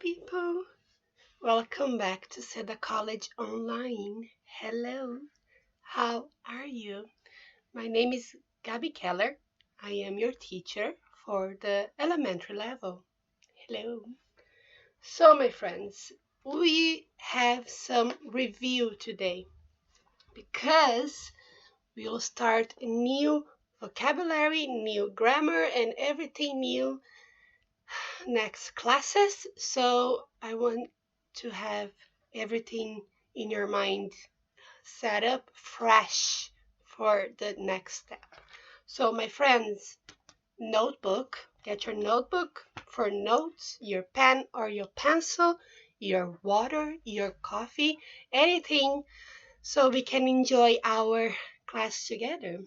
people. Welcome back to SEDA College Online. Hello, how are you? My name is Gabby Keller. I am your teacher for the elementary level. Hello. So, my friends, we have some review today because we'll start a new vocabulary, new grammar, and everything new next classes. So I want to have everything in your mind set up fresh for the next step. So my friends, get your notebook for notes, your pen or your pencil, your water, your coffee, anything so we can enjoy our class together.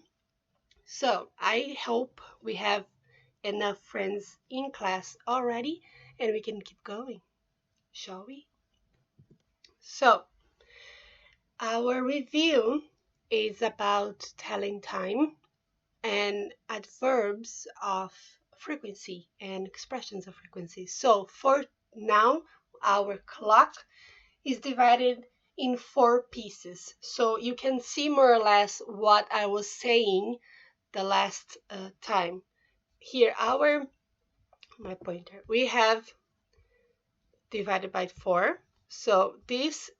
So I hope we have enough friends in class already and we can keep going, shall we? So our review is about telling time and adverbs of frequency and expressions of frequency. So for now, our clock is divided in 4 pieces. So you can see more or less what I was saying the last time. Here, my pointer, we have divided by 4. So this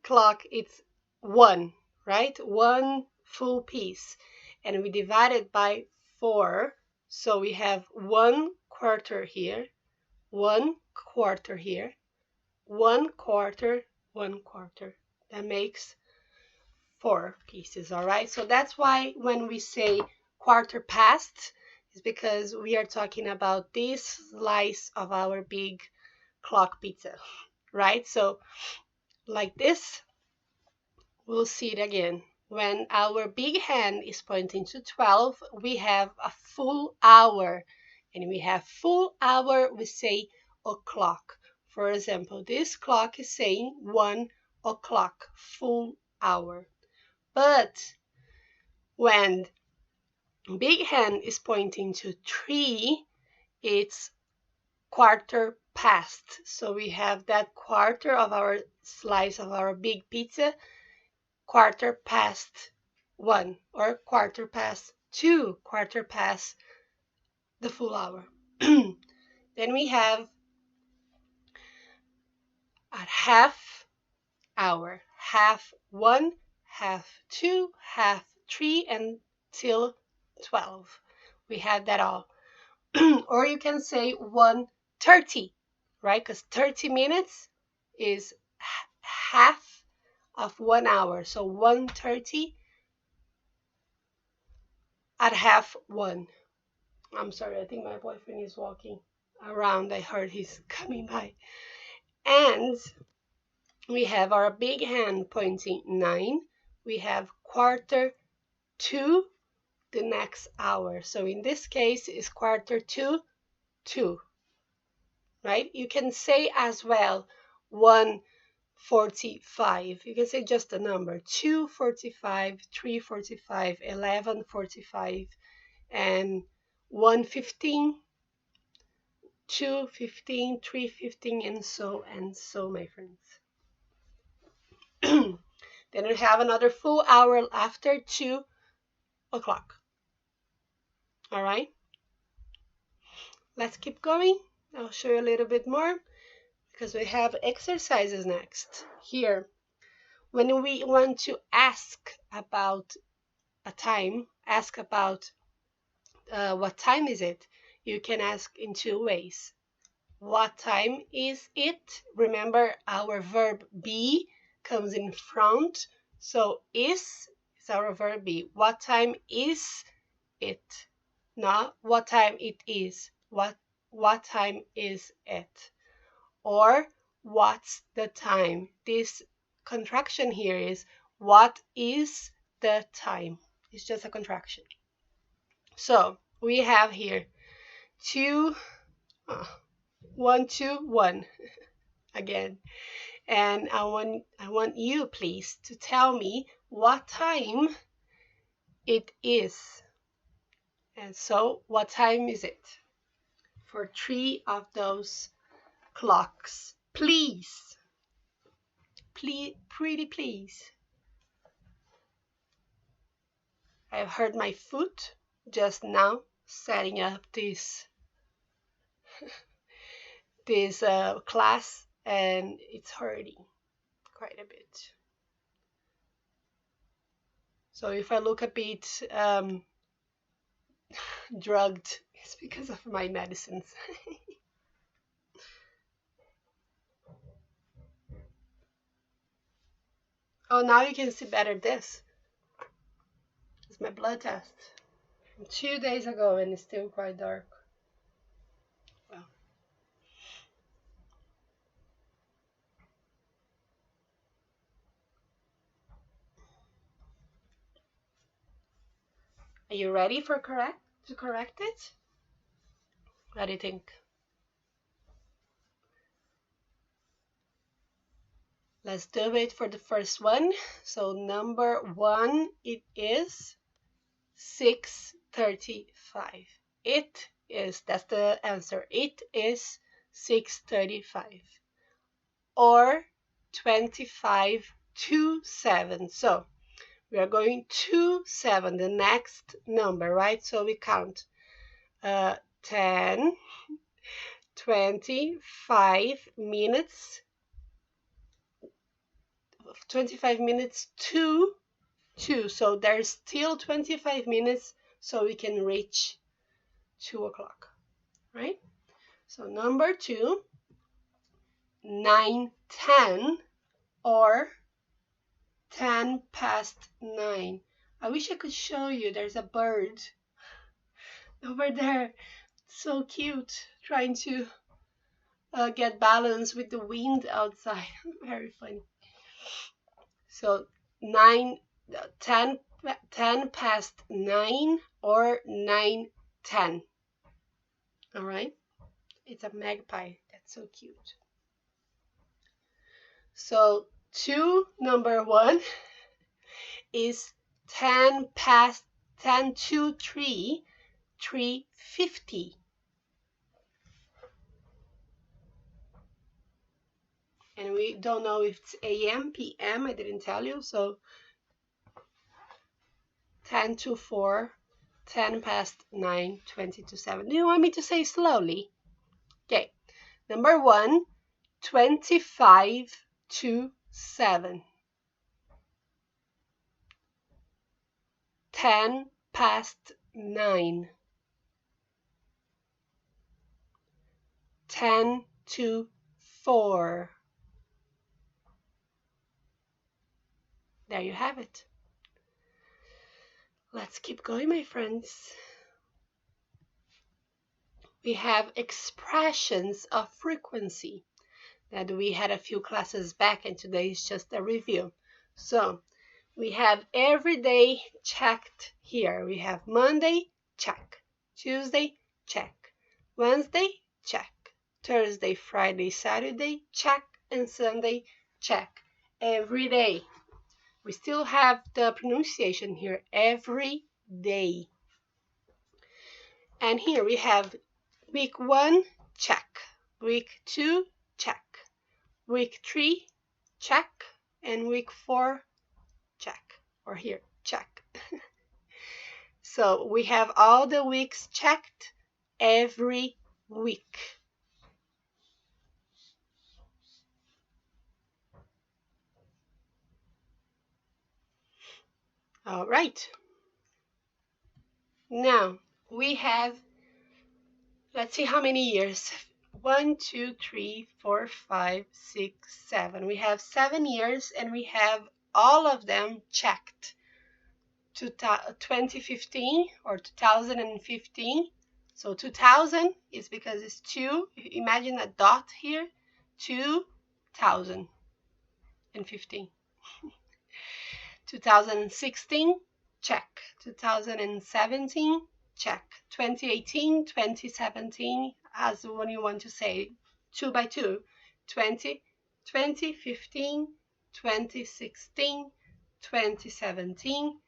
clock, it's 1, right? 1 full piece. And we divide it by 4. So we have 1 quarter here, 1 quarter here, 1 quarter, 1 quarter. That makes 4 pieces, all right? So that's why when we say quarter past, is because we are talking about this slice of our big clock pizza, right? So like this, we'll see it again. When our big hand is pointing to 12, we have a full hour. And we have full hour, we say o'clock. For example, this clock is saying 1 o'clock, full hour. But when big hand is pointing to 3, it's quarter past. So we have that quarter of our slice of our big pizza, quarter past 1 or quarter past 2, quarter past the full hour. Then we have a half hour, half 1, half 2, half 3, until 12. We have that all. Or you can say 1:30, right? Because 30 minutes is half of 1 hour. So 1:30 at half 1. I'm sorry, I think my boyfriend is walking around. I heard he's coming by. And we have our big hand pointing 9. We have quarter to the next hour. So in this case, it's quarter to 2, right? You can say as well 1:45. You can say just a number, 2:45, 3:45, 11:45, and 1:15, 2:15, 3:15, and so, my friends. Then we have another full hour after 2 o'clock. All right? Let's keep going. I'll show you a little bit more because we have exercises next. Here, when we want to ask about a time, ask about what time is it, you can ask in 2 ways. What time is it? Remember, our verb be comes in front. So is our verb be. What time is it? Not what time it is. What time is it? Or what's the time? This contraction here is what is the time? It's just a contraction. So we have here 1, 2, 1 again. And I want you, please, to tell me what time it is. And so, what time is it? for 3 of those clocks, please. Please, pretty please. I've heard my foot just now setting up this class, and it's hurting quite a bit. So if I look a bit drugged, it's because of my medicines. Oh, now you can see better this. It's my blood test from 2 days ago, and it's still quite dark. Well. Are you ready to correct it? What do you think? Let's do it for the first one. So number 1, it is 6:35. It is, that's the answer. It is 6:35 or 25 to 7. So we are going to 7, the next number, right? So we count 10, 25 minutes, 25 minutes to 2. So there's still 25 minutes so we can reach 2 o'clock, right? So number 2, 9:10 or 10 past 9. I wish I could show you. There's a bird over there, so cute, trying to get balance with the wind outside. Very funny. So 10 past 9 or 9:10. All right, it's a magpie. That's so cute. So number 1 is 10 to 3, 3:50. And we don't know if it's AM, PM, I didn't tell you. So 10 to 4, 10 past 9, 20 to 7. Do you want me to say slowly? Okay. Number 1, 25 to 7. 10 past 9. 10 to 4. There you have it. Let's keep going, my friends. We have expressions of frequency that we had a few classes back, and today is just a review. So we have every day checked here. We have Monday, check. Tuesday, check. Wednesday, check. Thursday, Friday, Saturday, check. And Sunday, check. Every day. We still have the pronunciation here, every day. And here we have week 1, check. Week 2, check. Week 3, check. And week 4, check. Or here, check. So we have all the weeks checked every week. All right. Now we have, let's see how many years. 1, 2, 3, 4, 5, 6, 7. We have 7 years, and we have all of them checked. 2015 or 2015. So 2000 is because it's 2. Imagine a dot here. 2015. 2016, check. 2017, check. 2018, 2017, as when you want to say 2 by 2. 2015, 2016, 2017,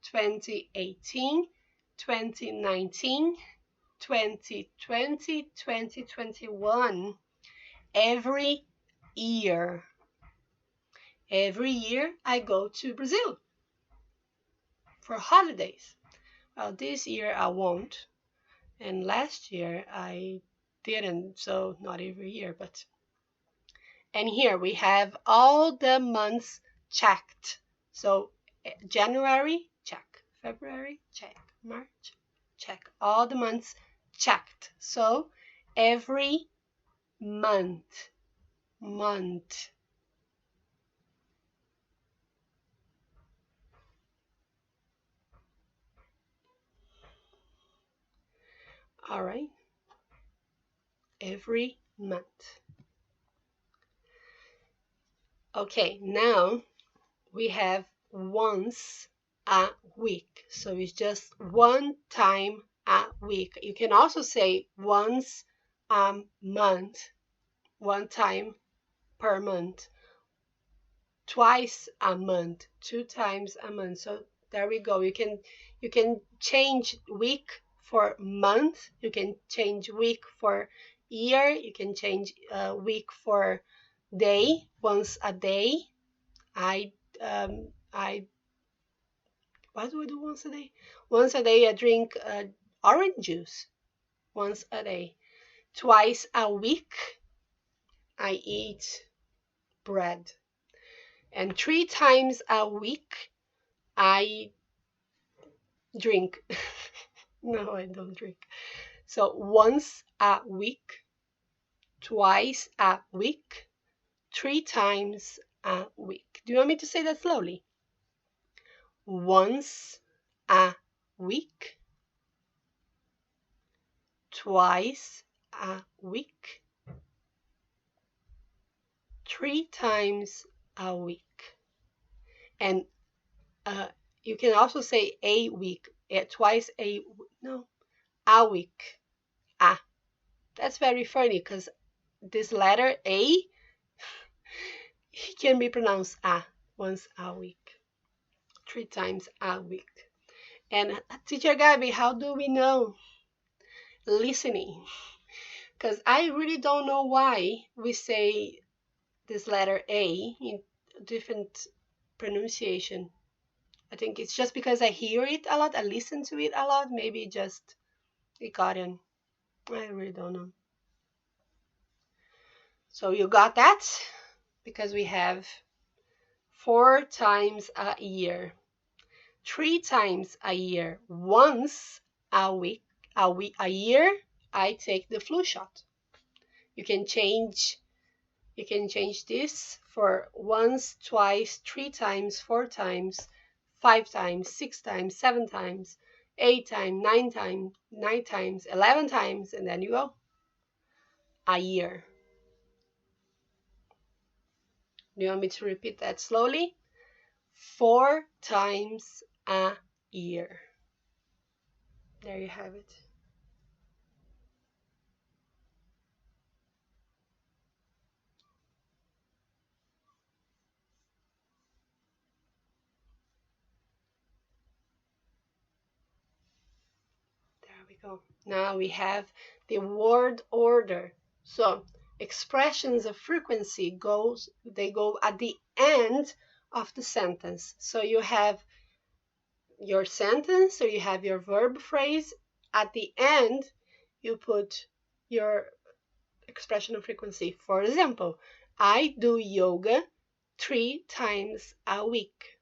2018, 2019, 2020, 2021. Every year. Every year I go to Brazil for holidays. Well, this year I won't, and last year I didn't, so not every year, but. And here we have all the months checked. So January, check. February, check. March, check. All the months checked. So every month. All right. Every month. Okay, now we have once a week. So it's just one time a week. You can also say once a month, one time per month, twice a month, two times a month. So there we go. You can change week for month. You can change week for year. You can change week for day. Once a day. I what do I do once a day? Once a day I drink orange juice. Once a day. Twice a week I eat bread. And 3 times a week I drink. No, I don't drink. So once a week, twice a week, 3 times a week. Do you want me to say that slowly? Once a week, twice a week, 3 times a week. And you can also say a week, twice a, no, a week. That's very funny because this letter A can be pronounced once a week, 3 times a week. And Teacher Gabby, how do we know? Listening. Because I really don't know why we say this letter A in different pronunciation. I think it's just because I hear it a lot, I listen to it a lot, maybe just it got in. I really don't know. So you got that? Because we have 4 times a year, 3 times a year, once a week, a year, I take the flu shot. You can change this for once, twice, 3 times, 4 times, 5 times, 6 times, 7 times, 8 times, 9 times, 11 times, and then you go. A year. Do you want me to repeat that slowly? 4 times a year. There you have it. There we go. Now we have the word order. So expressions of frequency go at the end of the sentence. So you have your sentence, or you have your verb phrase. At the end, you put your expression of frequency. For example, I do yoga 3 times a week.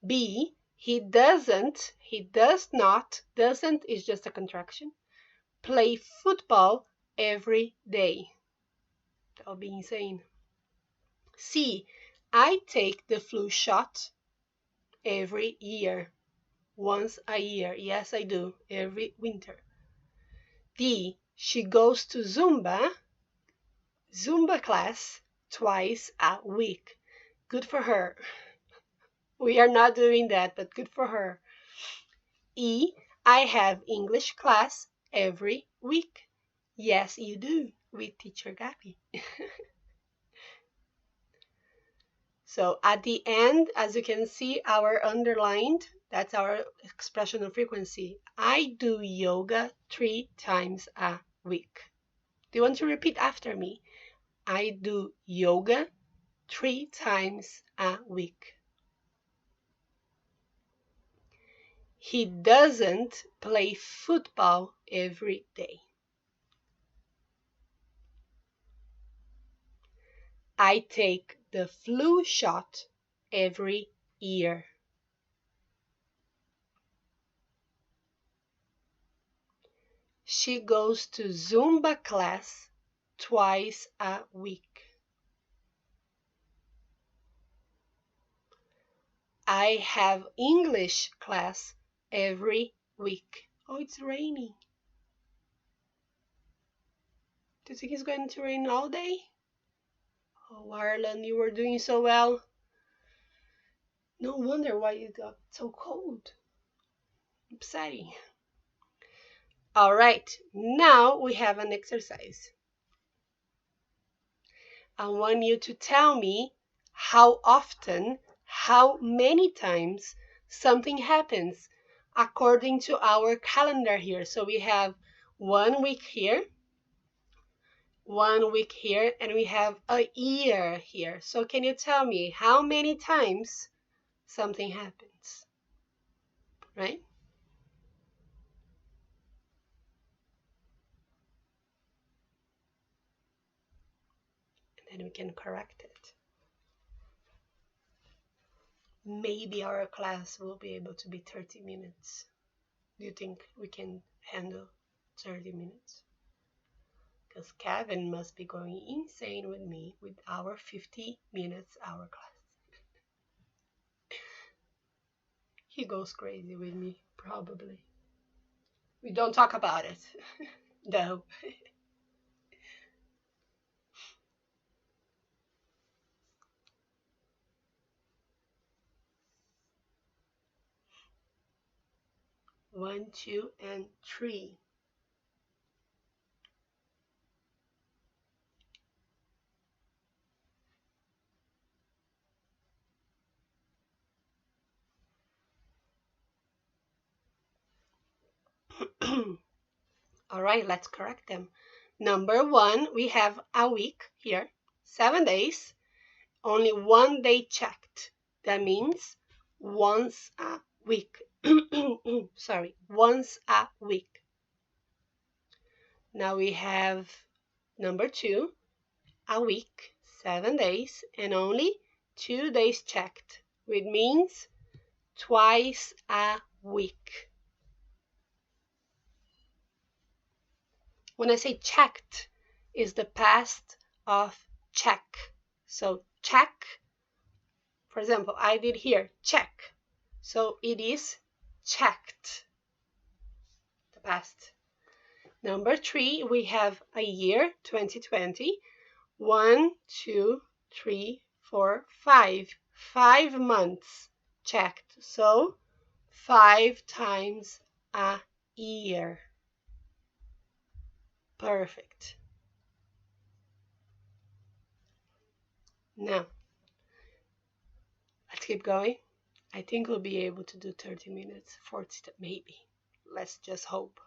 B, he does not, doesn't is just a contraction, play football every day. That would be insane. C, I take the flu shot every year. Once a year. Yes, I do. Every winter. D, she goes to Zumba class twice a week. Good for her. We are not doing that, but good for her. E, I have English class every week. Yes, you do, with Teacher Gabby. So at the end, as you can see, our underlined, that's our expression of frequency. I do yoga 3 times a week. Do you want to repeat after me? I do yoga 3 times a week. He doesn't play football every day. I take the flu shot every year. She goes to Zumba class twice a week. I have English class every week. Oh, it's raining. Do you think it's going to rain all day? Oh, Ireland, you were doing so well. No wonder why you got so cold. Upsetting. All right, now we have an exercise. I want you to tell me how often, how many times something happens according to our calendar here. So we have 1 week here, 1 week here, and we have a year here. So can you tell me how many times something happens, right? And then we can correct it. Maybe our class will be able to be 30 minutes. Do you think we can handle 30 minutes? Because Kevin must be going insane with me with our 50 minutes hour class. He goes crazy with me, probably. We don't talk about it. No. One, two, and three. All right, let's correct them. Number 1, we have a week here, 7 days, only 1 day checked. That means once a week. Sorry, once a week. Now we have number 2, a week, 7 days, and only 2 days checked, which means twice a week. When I say checked, is the past of check. So check, for example, I did here, check. So it is checked, the past. Number 3, we have a year, 2020. 1, 2, 3, 4, 5. 5 months checked. So 5 times a year. Perfect. Now, let's keep going. I think we'll be able to do 30 minutes, 40, maybe. Let's just hope.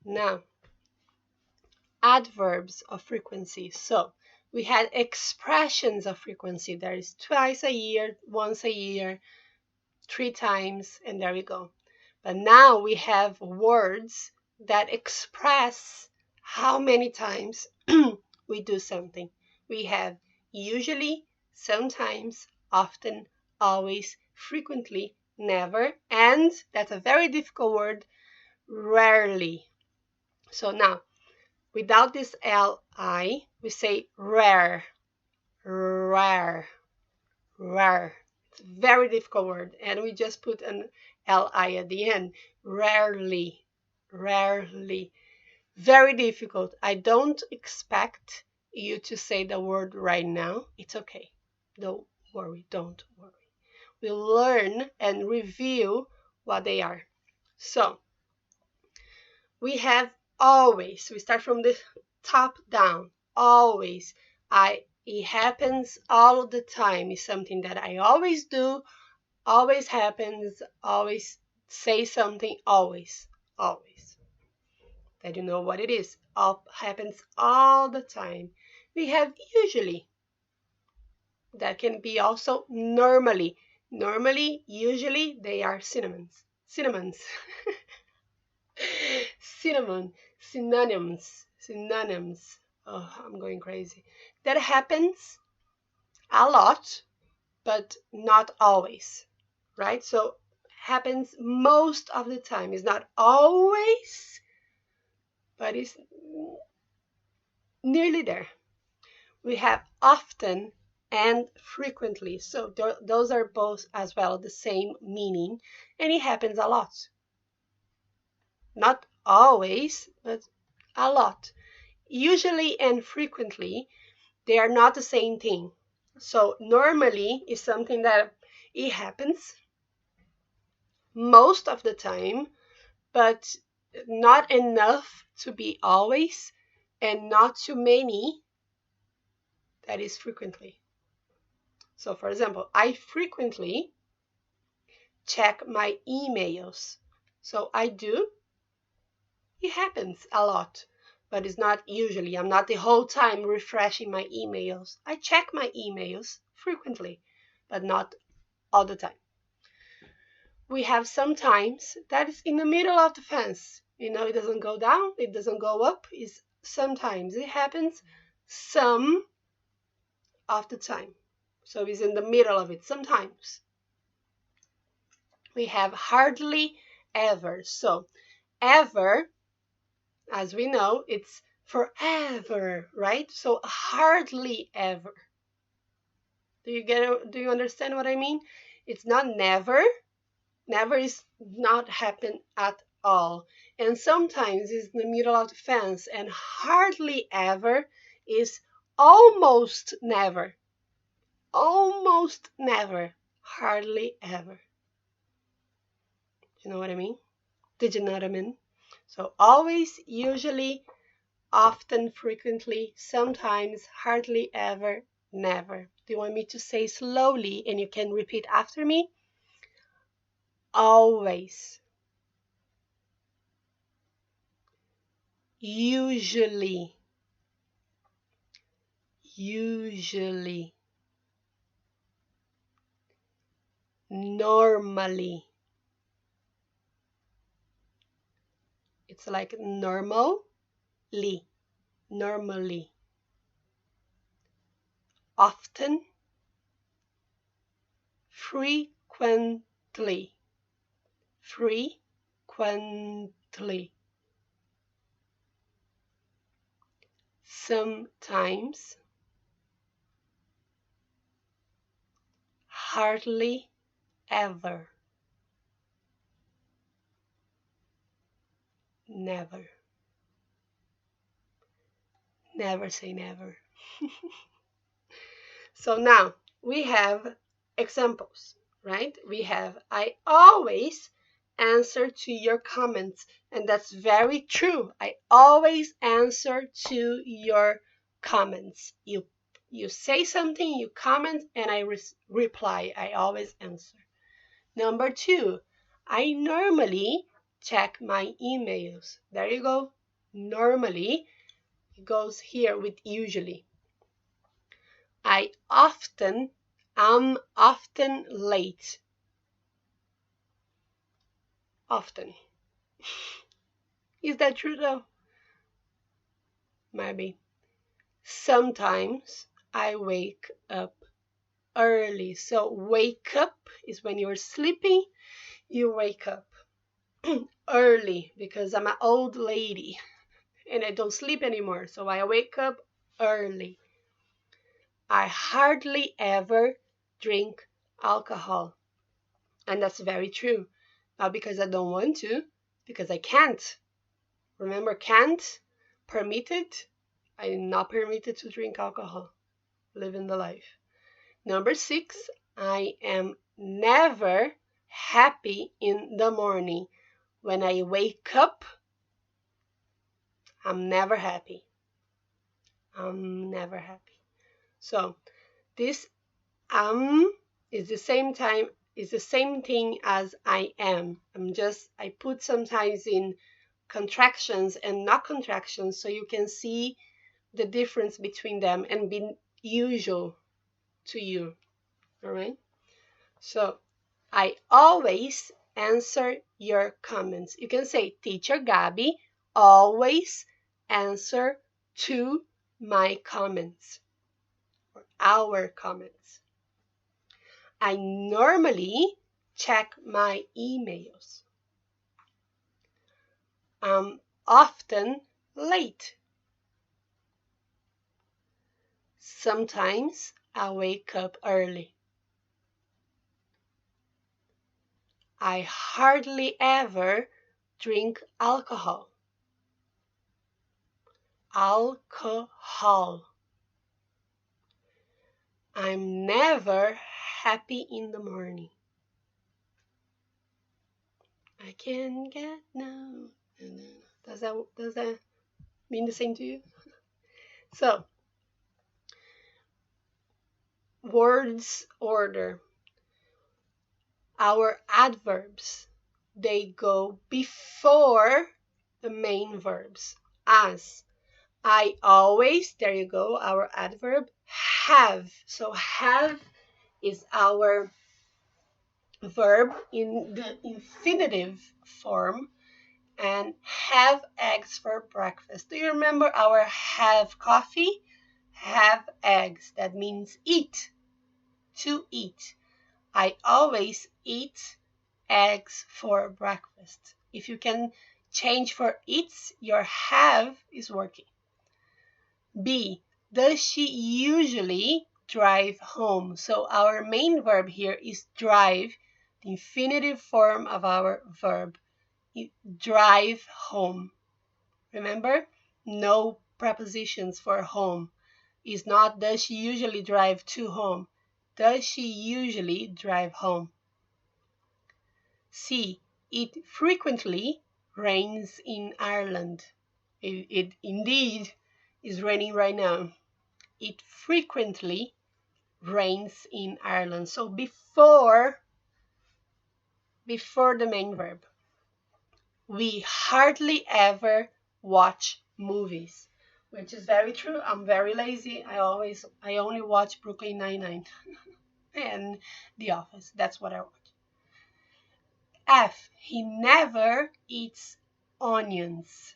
Now, adverbs of frequency. So, we had expressions of frequency. There is twice a year, once a year, 3 times, and there we go. But now we have words that express how many times we do something. We have usually, sometimes, often, always, frequently, never, and that's a very difficult word, rarely. So now, without this li, we say rare, rare, rare. It's a very difficult word, and we just put an li at the end. Rarely, rarely. Very difficult. I don't expect you to say the word right now. It's okay. Don't worry. Don't worry. We'll learn and review what they are. So, we have always. We start from the top down. Always. I It happens all the time. It's something that I always do, always happens, always say something, always, always. That you know what it is. All happens all the time. We have usually. That can be also normally. Normally, usually, they are synonyms. Synonyms. Cinnamon. Synonyms. Synonyms. Oh, I'm going crazy. That happens a lot, but not always. Right? So happens most of the time. It's not always, but it's nearly there. We have often and frequently. So those are both as well the same meaning, and it happens a lot. Not always, but a lot. Usually and frequently, they are not the same thing. So normally is something that it happens most of the time, but not enough to be always, and not too many that is frequently. So for example, I frequently check my emails. So I do. It happens a lot, but it's not usually. I'm not the whole time refreshing my emails. I check my emails frequently, but not all the time. We have sometimes that is in the middle of the fence. You know, it doesn't go down, it doesn't go up. It's sometimes it happens some of the time. So it's in the middle of it sometimes. We have hardly ever. So ever, as we know, it's forever, right? So hardly ever. Do you understand what I mean? It's not never. Never is not happen at all. And sometimes it's in the middle of the fence, and hardly ever is almost never. Almost never. Hardly ever. You know what I mean? Did you know what I mean? So always, usually, often, frequently, sometimes, hardly ever, never. Do you want me to say slowly and you can repeat after me? Always. Usually. Usually. Normally. It's like normally. Normally. Often. Frequently. Frequently. Sometimes. Hardly ever. Never. Never say never. So now we have examples, right? We have I always answer to your comments, and that's very true. I always answer to your comments. You say something, you comment, and I reply. I always answer. Number 2, I normally check my emails. There you go. Normally, it goes here with usually. I'm often late. Often. Is that true though? Maybe. Sometimes I wake up early. So wake up is when you're sleeping, you wake up early because I'm an old lady and I don't sleep anymore. So I wake up early. I hardly ever drink alcohol. And that's very true. Not because I don't want to, because I can't. Remember, can't, permitted. I'm not permitted to drink alcohol. Living the life. Number 6, I am never happy in the morning. When I wake up, I'm never happy. I'm never happy. So this is the same thing as I am. I put sometimes in contractions and not contractions so you can see the difference between them and be usual to you. All right? So I always answer your comments. You can say, Teacher Gabby always answer to my comments or our comments. I normally check my emails. I'm often late. Sometimes I wake up early. I hardly ever drink alcohol. Alcohol. I'm never happy in the morning. I can get no. Does that mean the same to you? So, words order. Our adverbs, they go before the main verbs. As, I always, there you go, our adverb. Have, so have is our verb in the infinitive form, and have eggs for breakfast. Do you remember our have coffee? Have eggs, that means eat, to eat. I always eat eggs for breakfast. If you can change for eats, your have is working. B, does she usually drive home? So our main verb here is drive, the infinitive form of our verb. Drive home. Remember? No prepositions for home. It's not does she usually drive to home. Does she usually drive home? C, it frequently rains in Ireland. It indeed is raining right now. It frequently rains in Ireland. So before the main verb. We hardly ever watch movies, which is very true. I'm very lazy. I only watch Brooklyn Nine-Nine and The Office. That's what I watch. F, he never eats onions.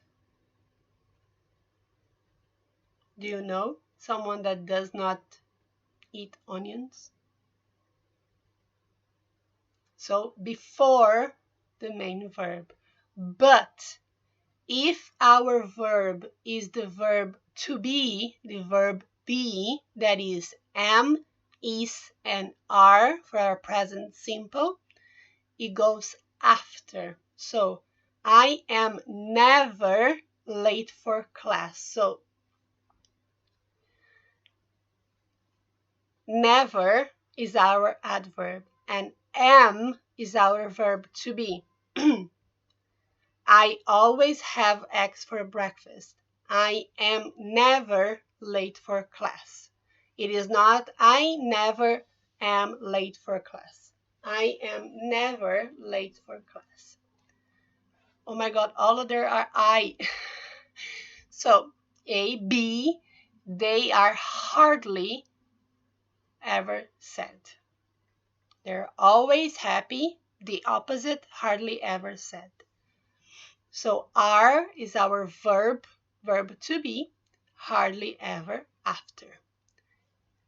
Do you know someone that does not eat onions? So before the main verb. But if our verb is the verb to be, the verb be, that is am, is, and are for our present simple, it goes after. So I am never late for class. So never is our adverb and am is our verb to be. I always have eggs for breakfast. I am never late for class. It is not I never am late for class. I am never late for class. Oh my God, all of there are I. So A, B, they are hardly ever said. They're always happy. The opposite, hardly ever said. So are is our verb to be, hardly ever after.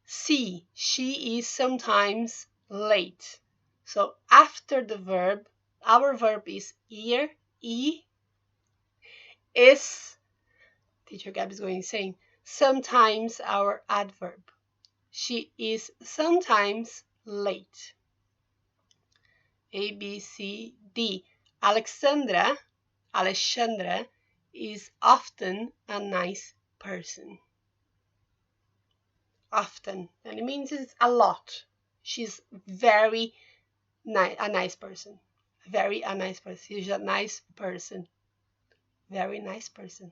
C, she is sometimes late. So after the verb, our verb is here, is, teacher Gab is going saying, sometimes our adverb. She is sometimes late. A, B, C, D. Alexandra is often a nice person. Often. And it means it's a lot. She's very a nice person. Very a nice person. She's a nice person. Very nice person.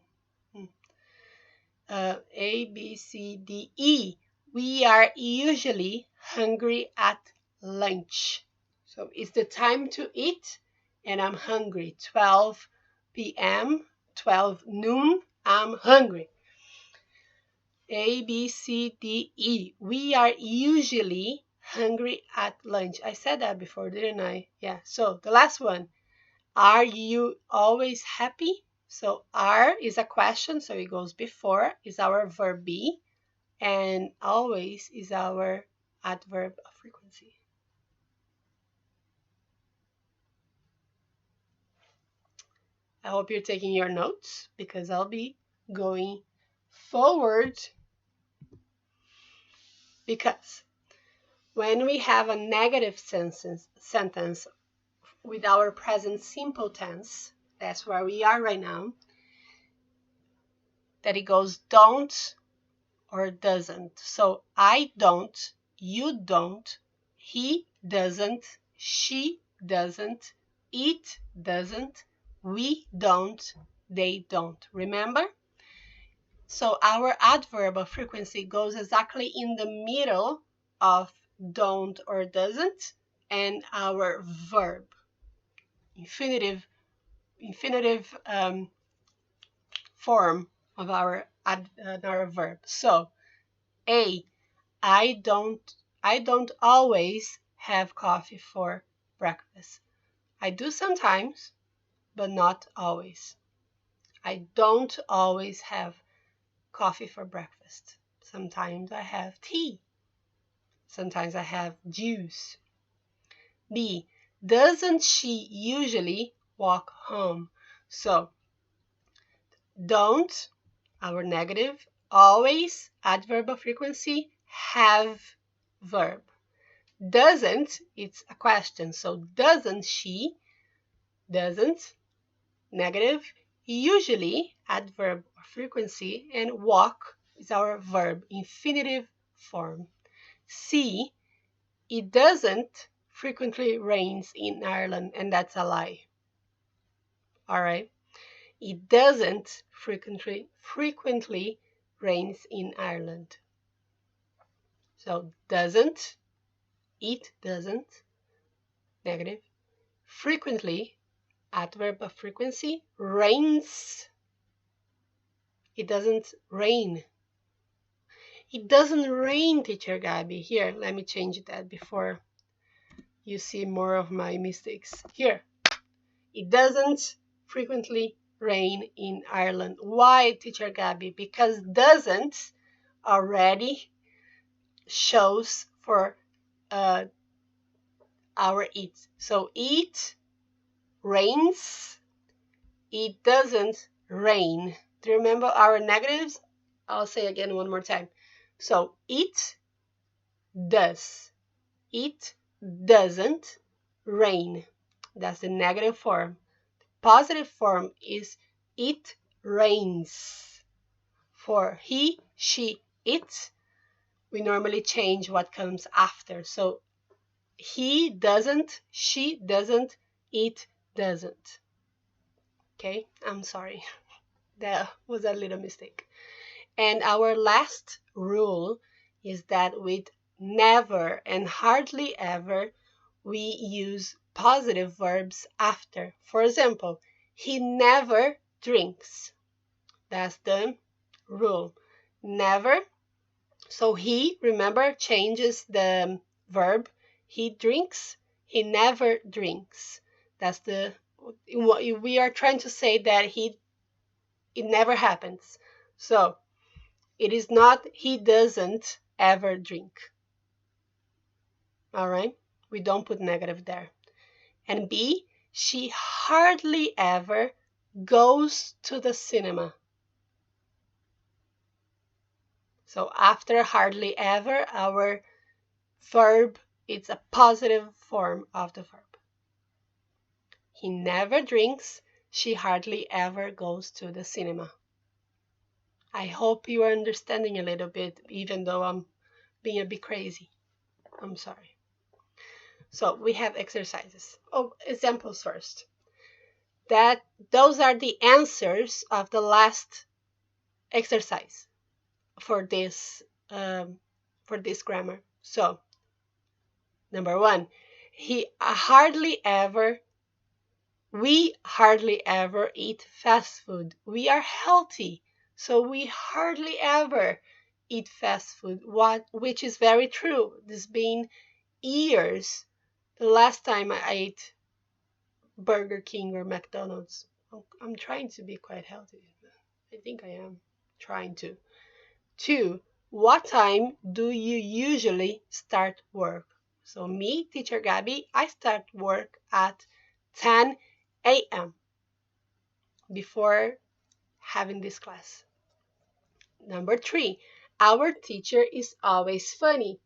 A, B, C, D, E. We are usually hungry at lunch. So it's the time to eat and I'm hungry. 12 p.m., 12 noon, I'm hungry. A, B, C, D, E. We are usually hungry at lunch. I said that before, didn't I? Yeah. So the last one. Are you always happy? So are is a question, so it goes before, is our verb be, and always is our adverb of frequency. I hope you're taking your notes because I'll be going forward, because when we have a negative sentence with our present simple tense, that's where we are right now, that it goes don't or doesn't. So I don't, you don't, he doesn't, she doesn't, it doesn't, we don't, they don't. Remember? So our adverb of frequency goes exactly in the middle of don't or doesn't and our verb, infinitive form of our verb. So A, I don't always have coffee for breakfast. I do sometimes, but not always. I don't always have coffee for breakfast. Sometimes I have tea. Sometimes I have juice. B, doesn't she usually walk home? So don't, our negative, always, adverb of frequency, have, verb. Doesn't, it's a question, so doesn't she, doesn't, negative, usually, adverb of frequency, and walk is our verb, infinitive form. C, it doesn't frequently rains in Ireland, and that's a lie. All right, it doesn't frequently rains in Ireland. So doesn't, it doesn't, negative, frequently, adverb of frequency, rains, it doesn't rain. It doesn't rain, teacher Gabby. Here, let me change that before you see more of my mistakes. Here, it doesn't frequently rain in Ireland. Why, teacher Gabby? Because doesn't already shows for our it. So it rains, it doesn't rain. Do you remember our negatives? I'll say again one more time. So it does, it doesn't rain. That's the negative form. Positive form is it rains. For he, she, it, we normally change what comes after. So he doesn't, she doesn't, it doesn't. Okay, I'm sorry. That was a little mistake. And our last rule is that with never and hardly ever, we use positive verbs after. For example, he never drinks. That's the rule. Never. So he, remember, changes the verb. He drinks. He never drinks. That's the, we are trying to say that it never happens. So it is not he doesn't ever drink. All right? We don't put negative there. And B, she hardly ever goes to the cinema. So after hardly ever, our verb, it's a positive form of the verb. He never drinks. She hardly ever goes to the cinema. I hope you are understanding a little bit, even though I'm being a bit crazy. I'm sorry. So we have exercises. Oh, examples first. Those are the answers of the last exercise for this for this grammar. So, number one, we hardly ever eat fast food. We are healthy, so we hardly ever eat fast food, which is very true. This been years. The last time I ate Burger King or McDonald's. I'm trying to be quite healthy. I think I am trying to. Two, what time do you usually start work? So me, teacher Gabby, I start work at 10 a.m. before having this class. Number three, our teacher is always funny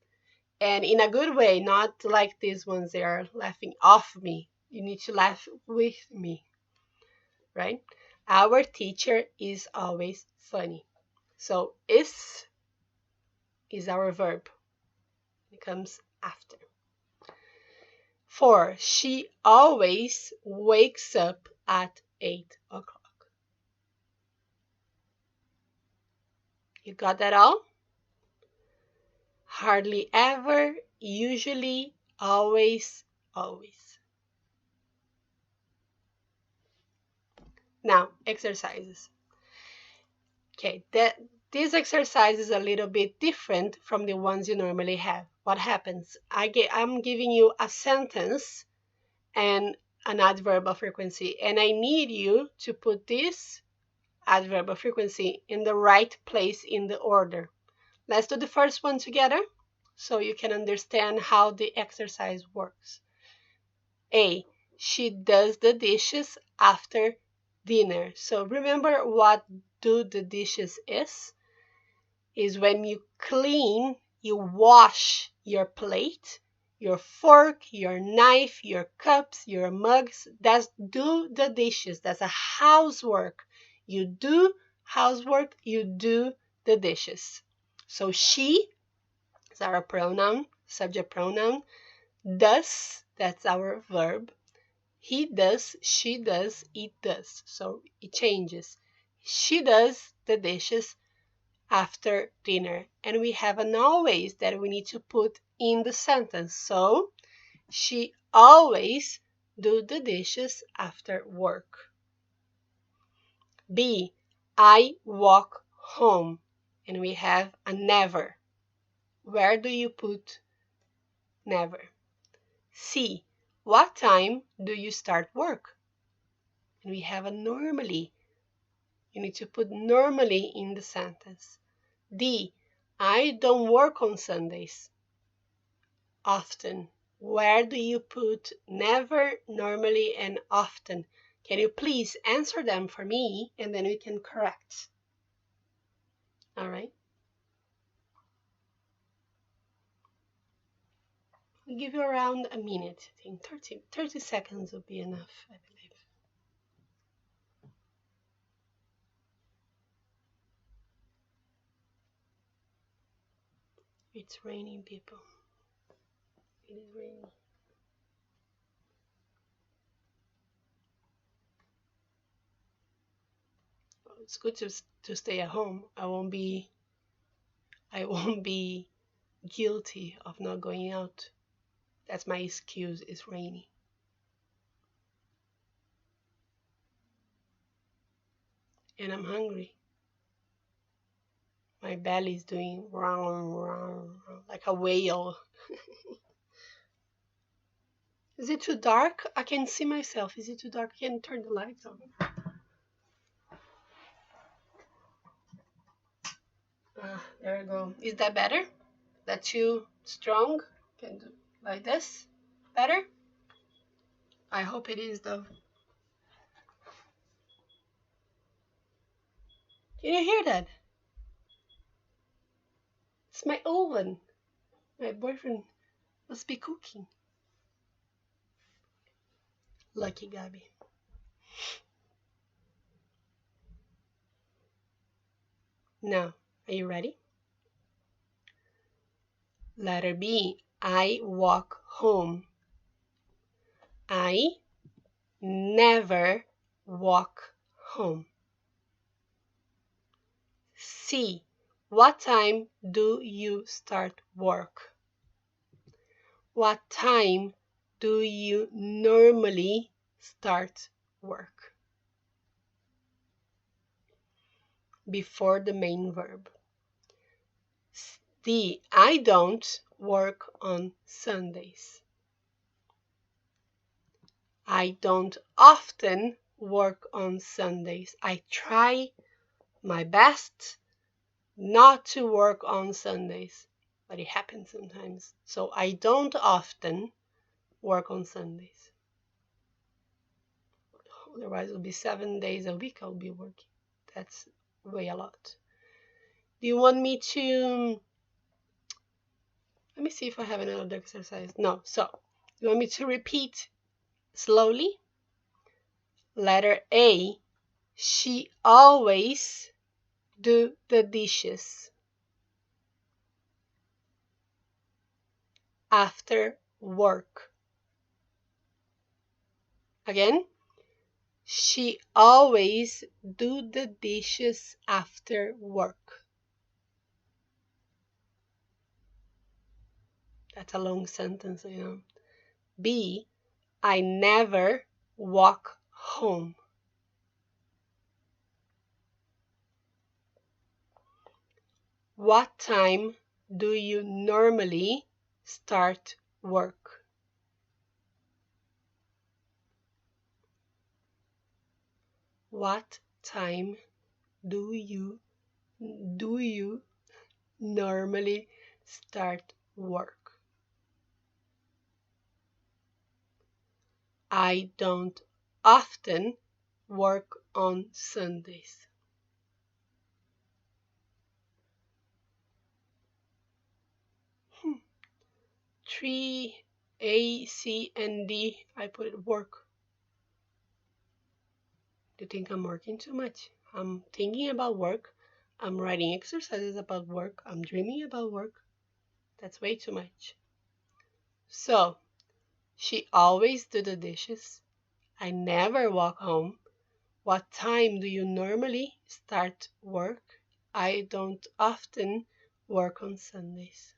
and in a good way, not like these ones they are laughing off me. You need to laugh with me, right? Our teacher is always funny. So is our verb. It comes after. Four, she always wakes up at 8 o'clock. You got that all? Hardly ever, usually, always, always. Now, exercises. Okay, this exercise is a little bit different from the ones you normally have. What happens? I'm giving you a sentence and an adverb of frequency, and I need you to put this adverb of frequency in the right place in the order. Let's do the first one together so you can understand how the exercise works. A, she does the dishes after dinner. So remember what do the dishes is when you clean, you wash your plate, your fork, your knife, your cups, your mugs. That's do the dishes. That's a housework. You do housework, you do the dishes. So she is our pronoun, subject pronoun. Does, that's our verb. He does, she does, it does. So it changes. She does the dishes after dinner. And we have an always that we need to put in the sentence. So she always do the dishes after work. B, I walk home. And we have a never. Where do you put never? C, what time do you start work? And we have a normally. You need to put normally in the sentence. D, I don't work on Sundays. Often. Where do you put never, normally, and often? Can you please answer them for me and then we can correct? All right. We'll give you around a minute. I think 30 seconds will be enough, I believe. It's raining, people. It is raining. Well, it's good to stay at home. I won't be guilty of not going out. That's my excuse. It's rainy. And I'm hungry. My belly is doing round, round, like a whale. Is it too dark? I can see myself. Is it too dark? I can turn the lights on. There we go. Is that better? That too strong? Can do like this? Better? I hope it is though. Can you hear that? It's my oven. My boyfriend must be cooking. Lucky Gabby. Now, are you ready? Letter B. I walk home. I never walk home. C. What time do you start work? What time do you normally start work? Before the main verb. D. I don't work on Sundays. I don't often work on Sundays. I try my best not to work on Sundays, but it happens sometimes. So I don't often work on Sundays. Otherwise, it will be 7 days a week I'll be working. That's way a lot. Do you want me to... Let me see if I have another exercise. No. So, you want me to repeat slowly? Letter A. She always do the dishes after work. Again. She always do the dishes after work. That's a long sentence, I know. B. I never walk home. What time do you normally start work? What time do you normally start work? I don't often work on Sundays. Three, A, C, and D, I put it work. Do you think I'm working too much? I'm thinking about work. I'm writing exercises about work. I'm dreaming about work. That's way too much. So, she always do the dishes. I never walk home. What time do you normally start work? I don't often work on Sundays.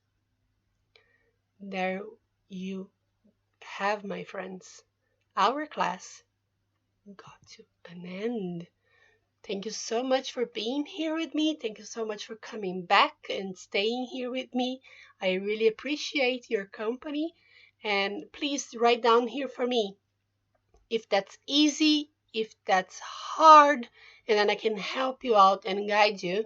There you have, my friends. Our class got to an end. Thank you so much for being here with me. Thank you so much for coming back and staying here with me. I really appreciate your company. And please write down here for me if that's easy, if that's hard, and then I can help you out and guide you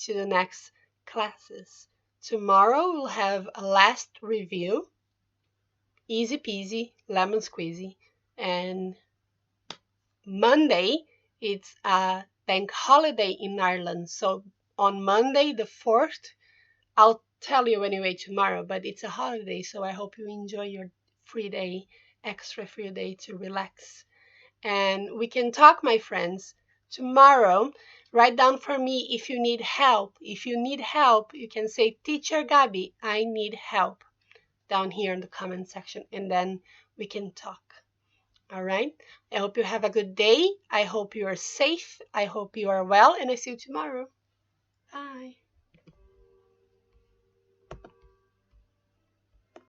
to the next classes. Tomorrow we'll have a last review. Easy peasy, lemon squeezy. And Monday, it's a bank holiday in Ireland. So on Monday, the 4th, I'll tell you anyway tomorrow, but it's a holiday. So I hope you enjoy your free day, extra free day to relax. And we can talk, my friends. Tomorrow, write down for me if you need help. If you need help, you can say, Teacher Gabi, I need help, down here in the comment section, and then we can talk. All right? I hope you have a good day. I hope you are safe. I hope you are well, and I see you tomorrow. Bye.